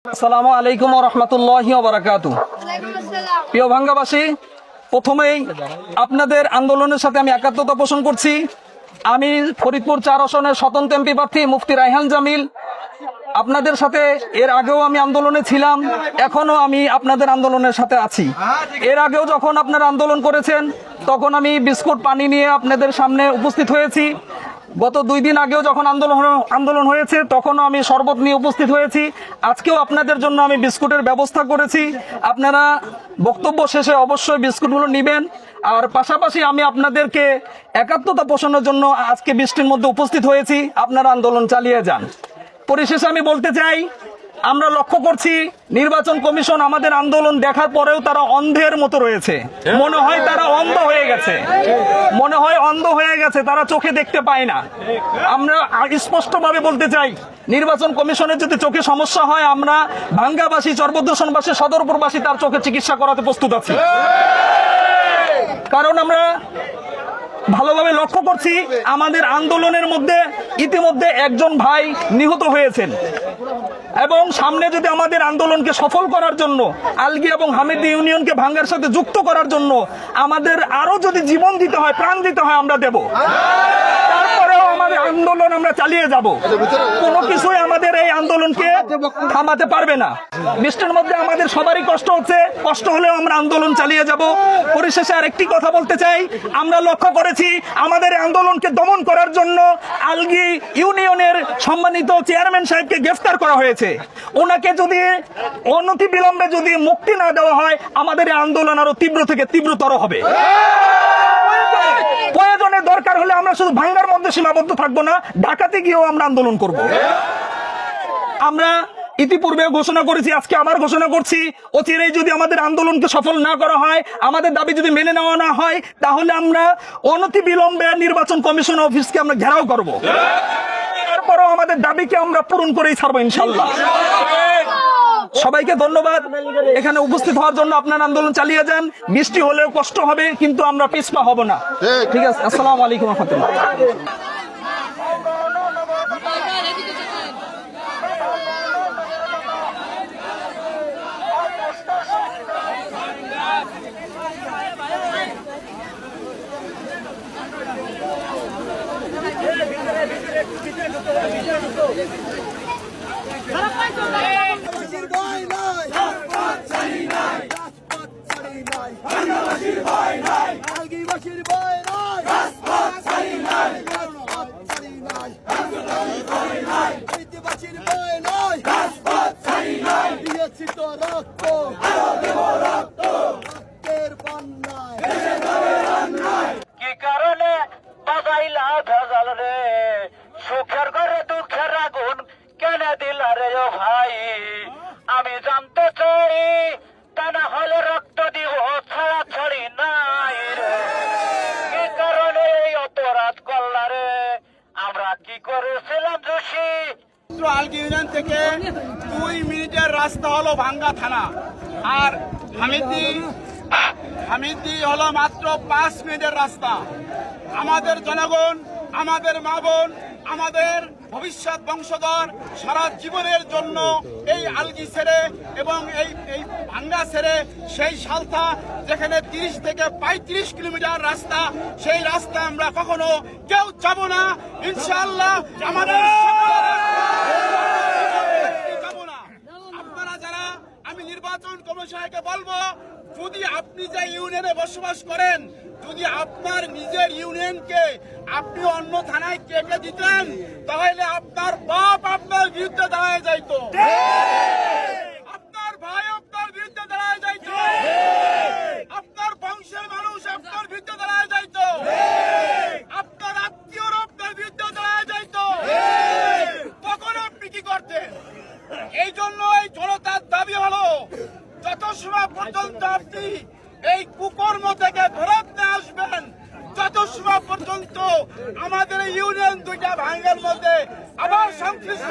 আসসালামু আলাইকুম ওয়া রাহমাতুল্লাহি ওয়া বারাকাতুহু। প্রিয় ভাঙ্গাবাসী, প্রথমেই আপনাদের আন্দোলনের সাথে আমি একাত্মতা পোষণ করছি। আমি ফরিদপুর 4 আসনের স্বতন্ত্র এমপি প্রার্থী মুফতি রায়হান জামিল। আপনাদের সাথে এর আগেও আমি আন্দোলনে ছিলাম, এখনো আমি আপনাদের আন্দোলনের সাথে আছি। এর আগেও যখন আপনারা আন্দোলন করেছেন তখন আমি বিস্কুট পানি নিয়ে আপনাদের সামনে উপস্থিত হয়েছি। গত 2 দিন আগেও যখন আন্দোলন হয়েছে তখনও আমি শরবত নিয়ে উপস্থিত হয়েছি। আজকেও আপনাদের জন্য আমি বিস্কুটের ব্যবস্থা করেছি। আপনারা বক্তব্য শেষে অবশ্যই বিস্কুটগুলো নেবেন। আর পাশাপাশি আমি আপনাদেরকে একাত্মতা পোষণের জন্য আজকে বৃষ্টির মধ্যে উপস্থিত হয়েছি। আপনারা আন্দোলন চালিয়ে যান। পরিশেষে আমি বলতে চাই, আমরা লক্ষ্য করছি নির্বাচন কমিশন আমাদের আন্দোলন দেখার পরেও তারা অন্ধের মতো রয়েছে। মনে হয় তারা অন্ধ হয়ে গেছে, তারা চোখে দেখতে পায় না। আমরা স্পষ্টভাবে বলতে চাই, নির্বাচন কমিশনের যদি চোখে সমস্যা হয়, আমরা ভাঙ্গাবাসী, চরবদ্দূষণবাসী, সদরপুরবাসী তার চোখে চিকিৎসা করাতে প্রস্তুত আছি। কারণ আমরা ভালোভাবে লক্ষ্য করছি আমাদের আন্দোলনের মধ্যে ইতিমধ্যে একজন ভাই নিহত হয়েছেন, এবং সামনে যদি আমাদের আন্দোলনকে সফল করার জন্য আলগী এবং হামিদি ইউনিয়নকে ভাঙ্গার সাথে যুক্ত করার জন্য আমাদের আরো যদি জীবন দিতে হয়, প্রাণ দিতে হয়, আমরা দেব। তারপরেও আমাদের আন্দোলন আমরা চালিয়ে যাব। কোনো কিছুই আমাদের এই আন্দোলনকে থামাতে পারবে না। বৃষ্টির মধ্যে আমাদের সবারই কষ্ট হচ্ছে, কষ্ট হলেও আমরা আন্দোলন চালিয়ে যাব। পরিশেষে আরেকটি কথা বলতে চাই, আমরা লক্ষ্য করেছি আমাদের আন্দোলনকে দমন করার জন্য আলগী ইউনিয়নের সম্মানিত চেয়ারম্যান সাহেবকে গ্রেফতার করা হয়েছে। ওনাকে যদি অনতি বিলম্বে যদি মুক্তি না দেওয়া হয়, আমাদের এই আন্দোলন আরো তীব্র থেকে তীব্রতর হবে। প্রয়োজনে দরকার হলে আমরা শুধু ভাঙ্গার মধ্যে সীমাবদ্ধ থাকবো না, ঢাকাতে গিয়েও আমরা আন্দোলন করব। আমরা ইতিপূর্বে ঘোষণা করেছি, আজকে আবার ঘোষণা করছি, অচিরেই যদি আমাদের আন্দোলনকে সফল না করা হয়, আমাদের দাবি যদি মেনে নেওয়া না হয়, তাহলে আমরা অনতি বিলম্বে নির্বাচন কমিশন অফিসকে আমরা ঘেরাও করব। তারপরও আমাদের দাবিকে আমরা পূরণ করেই ছাড়বো ইনশাল্লাহ। সবাইকে ধন্যবাদ এখানে উপস্থিত হওয়ার জন্য। আপনার আন্দোলন চালিয়ে যান, বৃষ্টি হলেও কষ্ট হবে, কিন্তু আমরা পিছপা হব না। ঠিক আছে, আসসালামু আলাইকুম ওয়া রাহমাতুল্লাহ। কি কারণে বাজাইলা ভেজাল রে, সুখের ঘরে দুঃখের আগুন কেন দিলা রে ও ভাই? আমি জানতে চাই, তা না হলে রক্ত দিব ছাড়া ছাড়ি নাই রে। কি কারণে এই অপরাধ করলা রে, আমরা কি করেছিলাম দোষী? আলগী ইউনিয়ন থেকে 2 মিনিটের রাস্তা হলো ভাঙ্গা থানা, আর হামিদি হলো মাত্র 5 মিনিটের রাস্তা। আমাদের জনগণ, আমাদের মা বোন, আমাদের ভবিষ্যৎ বংশধর সারা জীবনের জন্য এই আলগী ছেড়ে এবং এই ভাঙ্গা ছেড়ে সেই সালথা, যেখানে 30 থেকে 35 কিলোমিটার রাস্তা, সেই রাস্তা আমরা কখনো কেউ যাব না ইনশাআল্লাহ। আমাদের আপনারা যারা, আমি নির্বাচন কমিশনকে বলবো, যদি আপনি যে ইউনিয়নে বসবাস করেন, যদি আপনার নিজের ইউনিয়নকে আপনি অন্য থানায় কেটে দিতেন, তাহলে আপনার বাপ আপনার বিরুদ্ধে দাঁড়ায় যাইতো, আপনার ভাই আপনার বিরুদ্ধে দাঁড়ায় যাইতো, আপনার বংশের মানুষ আপনার বিরুদ্ধে দাঁড়ায় যাইতো, আপনার আত্মীয়রা আপনার বিরুদ্ধে দাঁড়ায় যাইতো। তখন আপনি কি করতেন? এই জন্য এই জনতার দাবি হলো, যত সময় পর্যন্ত আপনি এই কুকর্ম থেকে ফেরত নিয়ে আসবেন, যত সময় পর্যন্ত আমাদের ইউনিয়ন 2টা ভাঙ্গার মধ্যে আবার সংশ্লিষ্ট